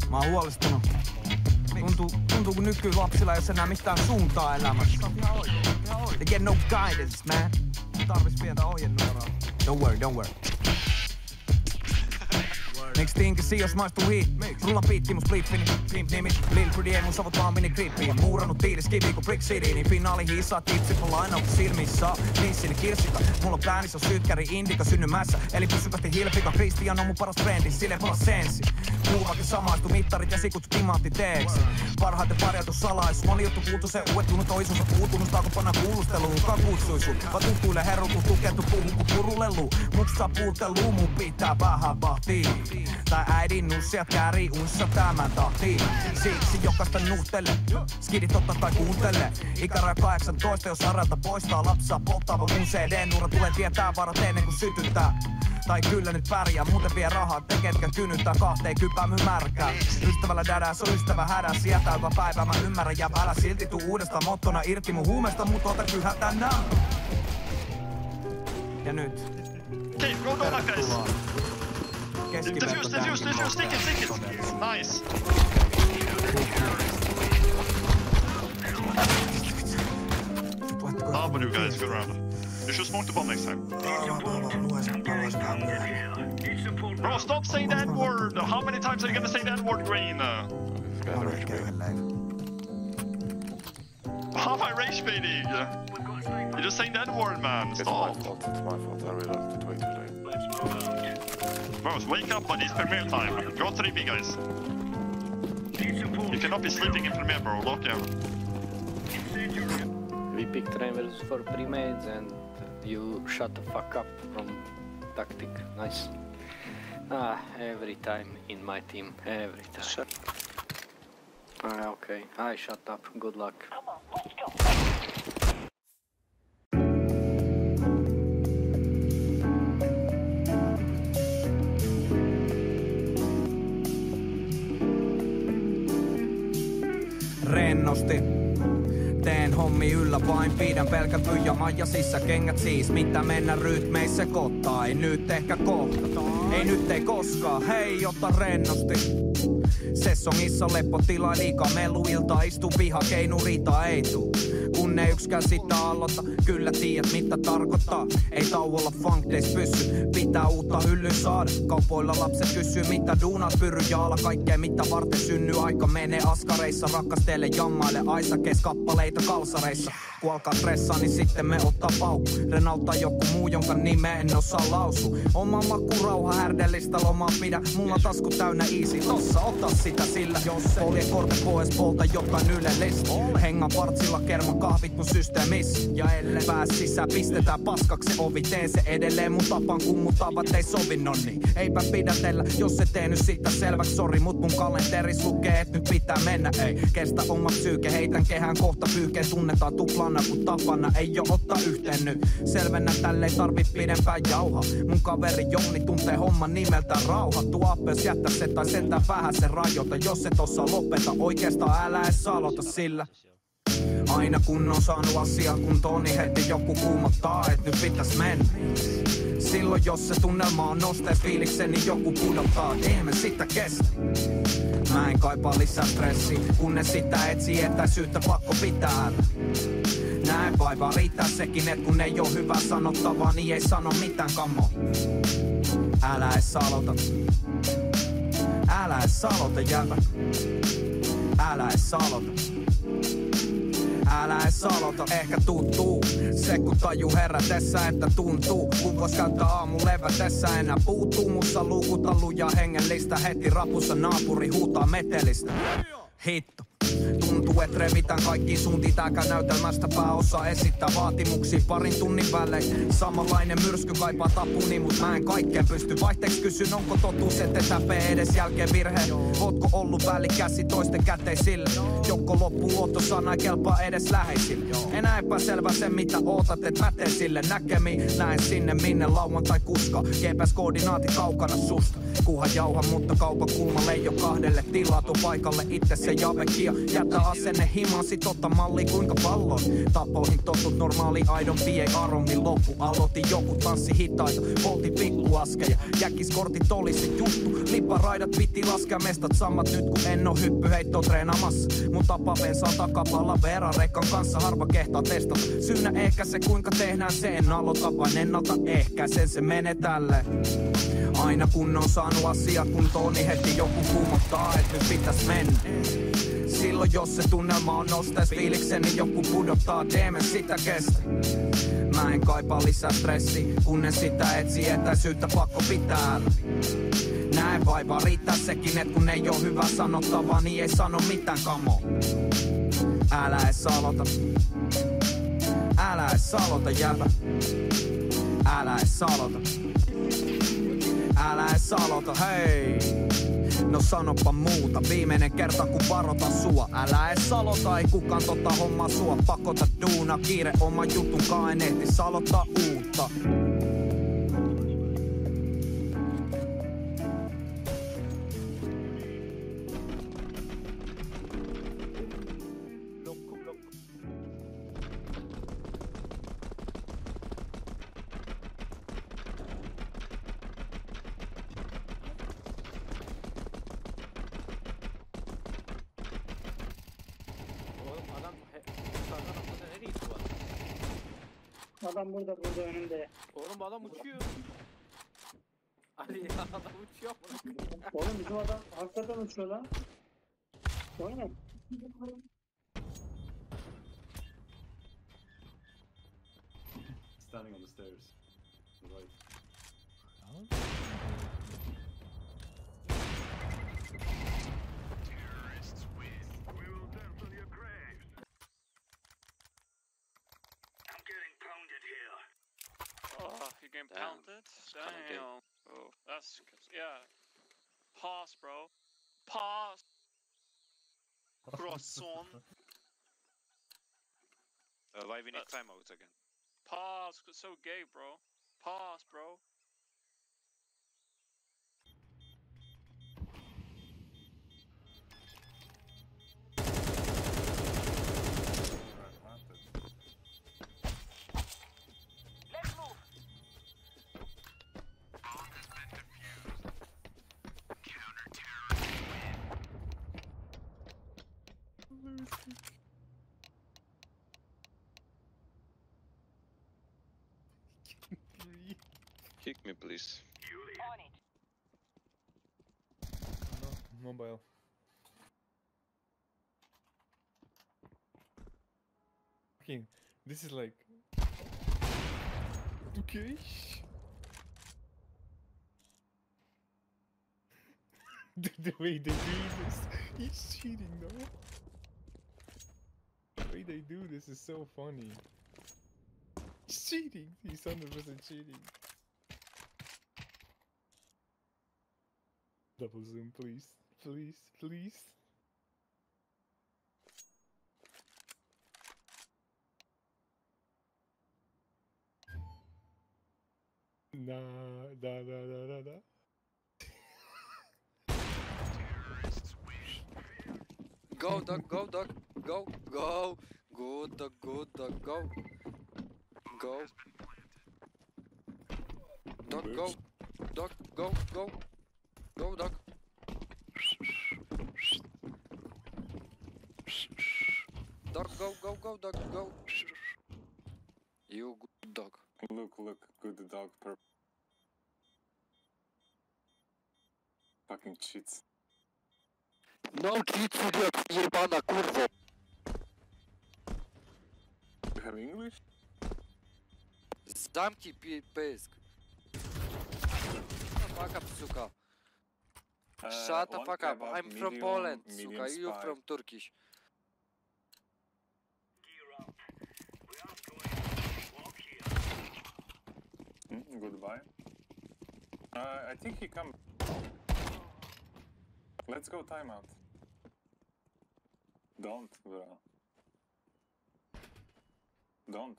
Mä oon huolestunut. Tuntuu kun nykylapsilla ei oo enää mitään suuntaa elämässä. They get no guidance, man. Tarvis pientä ohjenuoraa. Don't worry. Miksi tinkisi jos maistuu hiit? Rulla piitti mun spliffini, pimp nimi Lil Pretty ei mun savut vaan mini grippiin. Muurannut tiilis kivi ku Brick City, niin finaali hiisaa tipsit mulla aina kun silmissä. Linssin kirsika, mulla on pläänissä on sytkäri indika synnymässä. Eli pysyvästi hilpika, Christian on mun paras frendi, sille paras sensi. Kuuvakin samaistu mittarit ja sikut timantti teeksi. Parhaiten parjatu salais, moni juttu kuultu se uettunut toisuus on puutunut. Saako panna kuulusteluun, kuka kutsui sun? Vai tuttuille herrutu tukettu puhu ku purulelu. Muks saa puutteluu, mun pitää vähän vahtii. Tai äidin nussiat käärii unssa tämän tahtiin. Siksi jokaista nuhtele, skidit totta kai kuuntele. Ikäraja 18, jos harjalta poistaa lapsaa polttaava mun CD-nuora. Tulee tietää varat ennen kuin sytyttää. Tai kyllä nyt pärjää, muuten vie rahaa, teketkä kynyttää kahteen kypäämy märkää. Ystävällä dädää, se on ystävä hädässä, jätä joka päivä mä ymmärrän ja älä silti tuu uudestaan mottona irti mun huumesta, mut ota kyhä tänään. Ja nyt. Okei, go guys. Defuse, stick it. Nice. How about you guys, good round. You should smoke the bomb next time. Bro, stop saying that word! How many times are you gonna say that word, Green? How am I rage baiting? You're just saying that word, man. Stop. It's my fault. I really like to wait today. Bros, wake up on this premiere time. Go 3B, guys. You cannot be sleeping in premiere, bro. Lock down. We picked Ravens for pre-mades and you shut the fuck up from tactic. Nice. Every time in my team. Every time. Okay. I shut up. Good luck. Rennosti. Teen hommi yllä vain, pidän pelkän pyjaman ja sisäkengät siis. Mitä mennä rytmeissä kottaa, ei nyt ehkä kohta. Ei nyt ei koskaan, hei ota rennosti. Sessongissa leppotila liikaa meluilta, istu piha keinu riita ei tuu. Kun ei yksikään sitä aloita, kyllä tiedät mitä tarkoittaa. Ei tauolla funk days pysy, pitää uutta hyllyä saada. Kaupoilla lapset kysyy mitä duunat pyry jaala. Kaikkea mitä varten synny aika menee askareissa. Rakkastele jammaile aisakeis kappaleita kalsareissa. Kun alkaa stressaa niin sitten me ottaa paukku. Renauttaa joku muu jonka nimeä en osaa lausu. Oma maku rauha härdellistä lomaa pidä. Mulla tasku täynnä easy, tossa ota sitä sillä. Polje korte pois polta jotain ylellistä. Hengan partsilla kerman kahvit mun systeemissä. Ja ellei pääs sisään pistetään paskaksi se ovi. Teen se edelleen mun tapaan kummutavat ei sovi nonni. Eipä pidätellä jos et tehnyt sitä selväksi. Sori mut mun kalenteris lukee et nyt pitää mennä. Ei kestä oma psyyke heitän kehään kohta pyyhkeen. Tunnetaan tuplana kun tapana ei oo ottaa yhteen nyt. Selvennä tälle ei tarvit pidempään jauha. Mun kaveri Jouni tuntee homman nimeltään rauha. Tuo appes jättä se tai sentään vähän se rajoita. Jos et osaa lopeta oikeastaan älä edes aloita sillä. Aina kun on saanut asiaa kuntoon, niin heti joku kuumottaa, et nyt pitäis mennä. Silloin jos se tunnelma on nostees fiiliksen, niin joku pudottaa, eihän me sitä kestä. Mä en kaipaa lisää stressiä, kunnes sitä etsii etäisyyttä pakko pitää. Näin vaivaa riittää sekin, et kun ei oo hyvää sanottavaa, niin ei sano mitään kammo. Älä edes aloita. Älä edes aloita jävä. Älä edes aloita. Älä edes aloita, ehkä tuntuu. Se kun taju herätessä, että tuntuu. Kun vois käyttää aamu levätessä, enää puuttuu. Mussa luukuta lujaa hengellistä. Heti rapussa naapuri huutaa metelistä. Hitto. Tuntuu et revitään kaikkiin suuntiin. Tääkään näytelmästä pääosa esittää vaatimuksia parin tunnin välein. Samanlainen myrsky kaipaa tapuni, mut mä en kaikkeen pysty. Vaihteeksi kysyn onko totuus et etäpee edes jälkeen virheen. Ootko ollut välikäsi toisten käteisille? Joko loppuu luottosana ei kelpaa edes läheisille. Enää epäselvä se mitä ootat et pätee sille. Näkemiin näen sinne minne lauantai kuska. GPS-koordinaati kaukana susta. Kuhan jauha mutta kaupan kulmalle ei oo kahdelle tilaa. Tuo paikalle itse se javekia. Jätä asenne himaan, sit otta malli kuinka pallon. Tapoihin totut normaali aidon vie arommin loppu. Aloitin joku tanssi hitaita, poltin pikkuaskeja. Jäkiskortit oli se juttu, lipparaidat piti laskea. Mestat samat nyt kun en oo hyppyheittoa treenamassa. Mun tapa bensaa takapalla Veera rekkan kanssa harva kehtaa testata. Syynä ehkä se kuinka tehdään se, en aloita vain ennalta ehkäisen, se menee tälle. Aina kun on saanut asiat kuntoon, niin heti joku kuumottaa, et nyt pitäis mennä. Silloin jos se tunnelma on nostais fiiliksen, niin joku pudottaa, teemme sitä kestä. Mä en kaipaa lisää stressi, kun en sitä etsi, etäisyyttä pakko pitää. Näin vaivaa riittää sekin, et kun ei oo hyvä sanottavaa, niin ei sano mitään kamo. Älä ees aloita. Älä ees aloita jäbä. Älä ees aloita. Älä ees aloita, hei. No sanopa muuta, viimeinen kerta kun varotan sua. Älä ees aloita, ei kukaan tota hommaa sua. Pakota duuna, kiire oma jutunkaan, en ehtis aloittaa uutta. Adam burada önümde. Oğlum bu adam uçuyor. Ali adam uçuyor. Oğlum bizim adam hakikaten uçuyor lan. Oyna. Standing on the stairs. To the right. Terrorists win. We will trample your graves. I'm getting pounded here. Oh, you're getting pounded? Damn. Oh, that's... yeah. Pass, bro. Pass! Croissant. Why we need timeout again? Pass, it's so gay, bro. Pass, bro. Let's move. Kick me, please. On it. No, mobile. Okay, this is like... Okay. The way they do this, he's cheating though. The way they do this is so funny. He's cheating. He's 100% cheating. Double zoom, please. Please, please. Nah, da da da da da. Go, dog, go, dog. Go, go. Good dog, go. Go. Dog, go. Dog, go, go. Go, dog. Dog, go, dog, go. You good dog. Look, good dog. Fucking cheats. No cheats, idiot, jebana kurwo. You have English? Zamknij pysk. Shut the fuck up, suka. Shut the One fuck up. kebab, I'm from medium, Poland, medium suka. You spice. from Turkish. Gear up. We aren't going to walk here. Goodbye. I think he come. Let's go timeout. Don't, bro. Don't.